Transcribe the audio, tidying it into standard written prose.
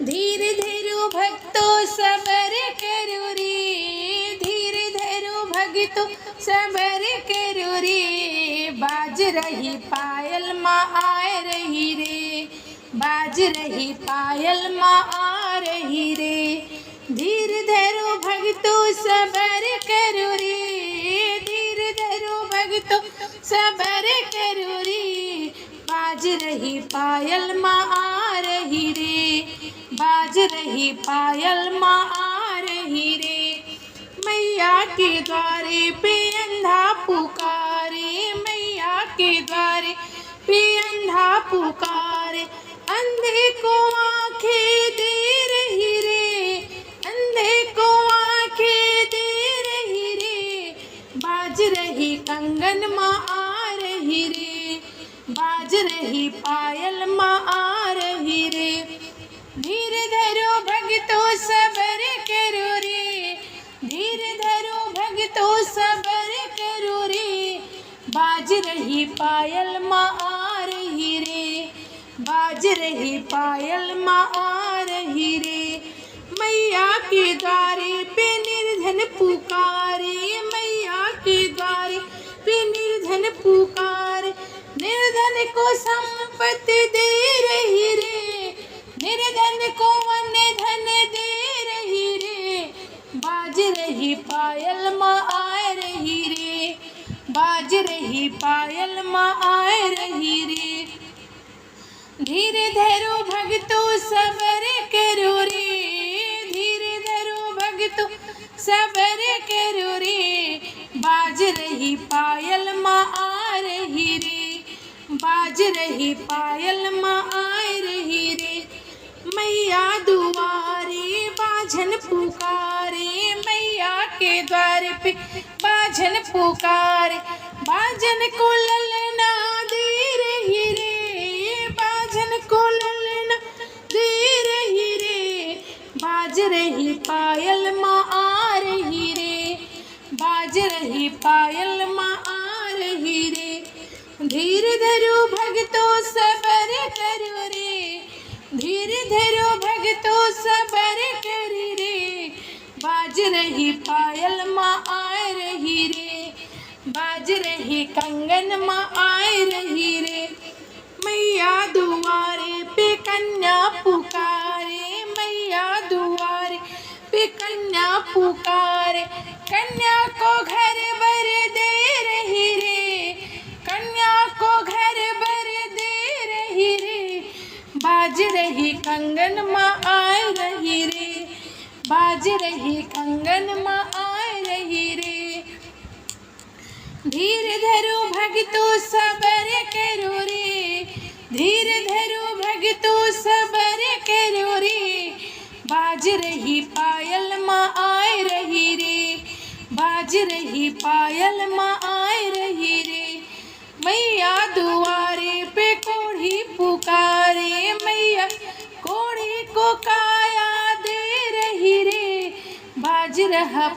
धीर धरो भक्तो सबर करो रे, धीर धरो भक्तो सबर करो रे। बाज रही पायल माँ आ रही रे, बाज रही पायल माँ आ रही रे। धीर धरो भक्तो सबर करो रे, धीर धरो भक्तो सबर करो रे। बाज रही पायल माँ आ रही रे, बाज रही पायल माँ आ रही रे। मैया के द्वारे पे अंधा पुकारे, मैया के द्वारे पे अंधा पुकारे। अंधे को आंखें दे रही रे, अंधे को आंखें दे रही रे। बाज रही कंगन माँ आ रही रे, बाज रही पायल माँ आ रही रे। धीर धरो भक्तो सबर करो रे, धीर धरो भक्तो सबर करो रे। बाज रही पायल माँ आ रही रे, बाज रही पायल माँ आ रही रे। मैया के द्वारे पे निर्धन पुकारे, मैया के द्वारे पे निर्धन पुकारे। निर्धन को संपत्ति दे रही रे, निर्धन को अन्य धन दे रही रे। बाज रही पायल माँ आ रही रे, बाज रही पायल माँ आ रही रे। धीर धरो भक्तो सबर करो रे, धीर धरो भक्तो सबर करो रे। बाज रही पायल माँ आ रही रे, बाज रही पायल माँ आ रही रे। मैया दुआरे बाझन पुकारे, मैया के द्वार पे बाझन पुकारे। बाझन को ललना दे रही रे, बाझन को ललना दे रही रे। बाज रही पायल माँ आ रही रे, बाज रही पायल माँ आ रही रे। धीर धरो भक्तो सबर करो रे, धीर धरो भक्तो सबर करी रे। बाज रही पायल माँ आ रही रे, बाज रही कंगन माँ आ रही रे। मैया दुआरे पे कन्या पुकारे, मैया दुआरे पे कन्या पुकारे। कन्या को घर बर दे रही रे, कन्या को घर बर दे रही रे। बाज रही कंगन माँ आ रही रे, बाज रही कंगन माँ आ रही रे। धीर धरो भक्तो सबर करो रे, धीर धरो भक्तो सबर करो रे। बाज रही पायल माँ आ रही रे, बाज रही पायल माँ आ रही रे। मैया दुआरे पे कोढ़ी पुकारे, मैया कोढ़ी को काया दे रही रे। बाज रहा